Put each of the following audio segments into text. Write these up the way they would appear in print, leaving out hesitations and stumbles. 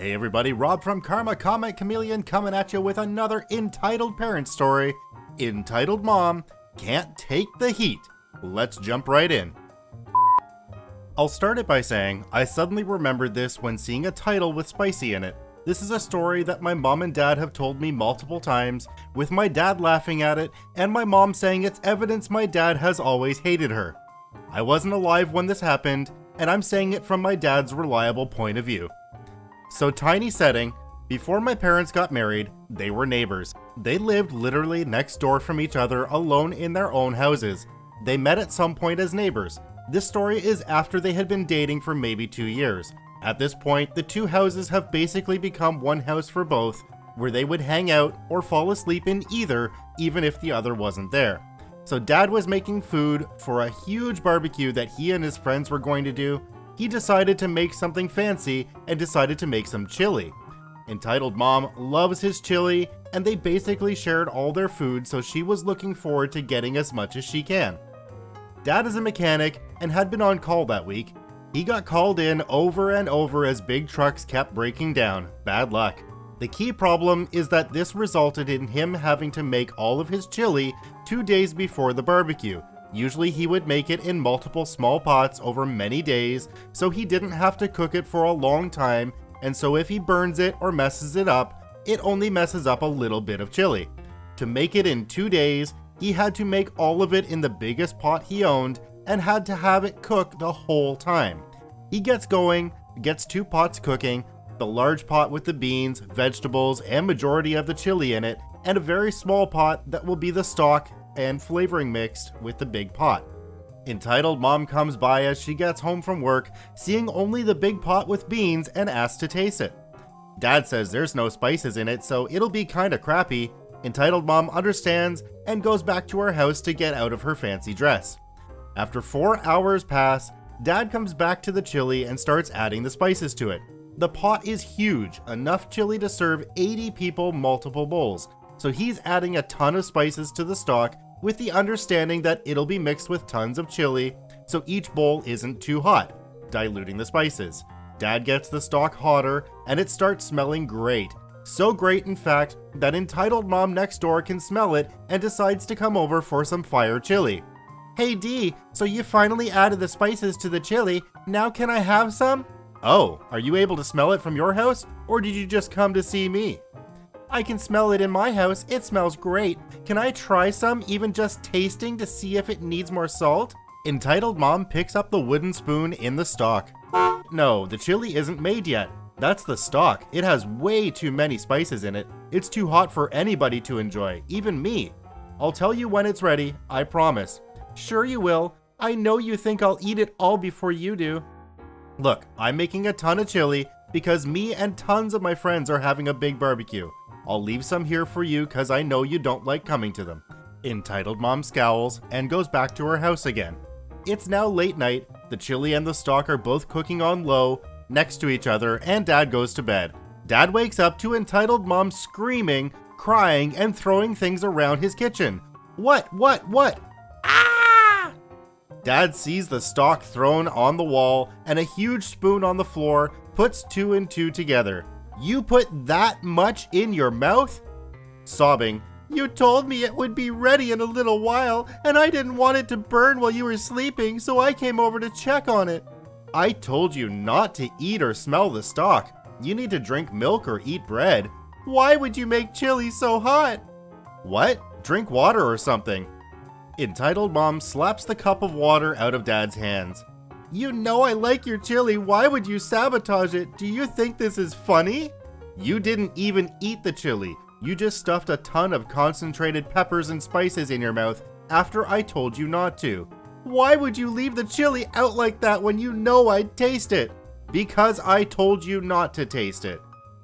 Hey everybody, Rob from Karma Comment Chameleon coming at you with another Entitled Parents story. Entitled Mom Can't Take the Heat. Let's jump right in. I'll start it by saying, I suddenly remembered this when seeing a title with spicy in it. This is a story that my mom and dad have told me multiple times, with my dad laughing at it, and my mom saying it's evidence my dad has always hated her. I wasn't alive when this happened, and I'm saying it from my dad's reliable point of view. So tiny setting, before my parents got married, they were neighbors. They lived literally next door from each other alone in their own houses. They met at some point as neighbors. This story is after they had been dating for maybe 2 years. At this point, the two houses have basically become one house for both, where they would hang out or fall asleep in either, even if the other wasn't there. So dad was making food for a huge barbecue that he and his friends were going to do. He decided to make something fancy and decided to make some chili. Entitled Mom loves his chili, and they basically shared all their food, so she was looking forward to getting as much as she can. Dad is a mechanic and had been on call that week. He got called in over and over as big trucks kept breaking down. Bad luck. The key problem is that this resulted in him having to make all of his chili 2 days before the barbecue. Usually he would make it in multiple small pots over many days, so he didn't have to cook it for a long time, and so if he burns it or messes it up, it only messes up a little bit of chili. To make it in 2 days, he had to make all of it in the biggest pot he owned and had to have it cook the whole time. He gets going, gets 2 pots cooking, the large pot with the beans, vegetables, and majority of the chili in it, and a very small pot that will be the stock and flavoring mixed with the big pot. Entitled Mom comes by as she gets home from work, seeing only the big pot with beans, and asks to taste it. Dad says there's no spices in it, so it'll be kinda crappy. Entitled Mom understands and goes back to her house to get out of her fancy dress. After 4 hours pass, Dad comes back to the chili and starts adding the spices to it. The pot is huge, enough chili to serve 80 people multiple bowls, so he's adding a ton of spices to the stock with the understanding that it'll be mixed with tons of chili, so each bowl isn't too hot, diluting the spices. Dad gets the stock hotter and it starts smelling great. So great, in fact, that Entitled Mom next door can smell it and decides to come over for some fire chili. Hey Dee, so you finally added the spices to the chili, now can I have some? Oh, are you able to smell it from your house, or did you just come to see me? I can smell it in my house, it smells great. Can I try some, even just tasting to see if it needs more salt? Entitled Mom picks up the wooden spoon in the stock. No, the chili isn't made yet. That's the stock. It has way too many spices in it. It's too hot for anybody to enjoy, even me. I'll tell you when it's ready, I promise. Sure you will. I know you think I'll eat it all before you do. Look, I'm making a ton of chili because me and tons of my friends are having a big barbecue. I'll leave some here for you cause I know you don't like coming to them. Entitled Mom scowls and goes back to her house again. It's now late night, the chili and the stock are both cooking on low, next to each other, and Dad goes to bed. Dad wakes up to Entitled Mom screaming, crying, and throwing things around his kitchen. What? Ah! Dad sees the stock thrown on the wall and a huge spoon on the floor, puts 2 and 2 together. You put that much in your mouth? Sobbing, you told me it would be ready in a little while, and I didn't want it to burn while you were sleeping, so I came over to check on it. I told you not to eat or smell the stock. You need to drink milk or eat bread. Why would you make chili so hot? What? Drink water or something. Entitled Mom slaps the cup of water out of Dad's hands. You know I like your chili, why would you sabotage it? Do you think this is funny? You didn't even eat the chili. You just stuffed a ton of concentrated peppers and spices in your mouth after I told you not to. Why would you leave the chili out like that when you know I'd taste it? Because I told you not to taste it.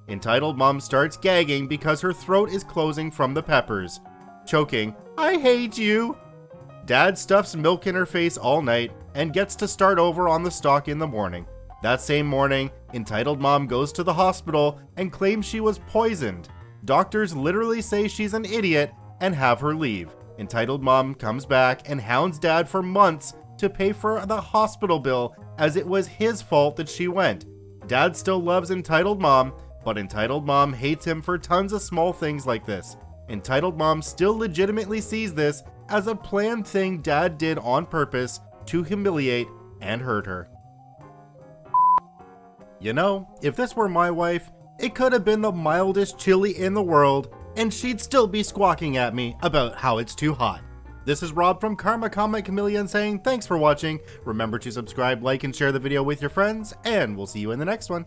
Entitled Mom starts gagging because her throat is closing from the peppers. Choking, I hate you. Dad stuffs milk in her face all night and gets to start over on the stock in the morning. That same morning, Entitled Mom goes to the hospital and claims she was poisoned. Doctors literally say she's an idiot and have her leave. Entitled Mom comes back and hounds Dad for months to pay for the hospital bill, as it was his fault that she went. Dad still loves Entitled Mom, But Entitled Mom hates him for tons of small things like this. Entitled Mom still legitimately sees this as a planned thing Dad did on purpose to humiliate and hurt her. You know, if this were my wife, it could have been the mildest chili in the world, and she'd still be squawking at me about how it's too hot. This is Rob from Karma Comic Chameleon saying thanks for watching. Remember to subscribe, like, and share the video with your friends, and we'll see you in the next one.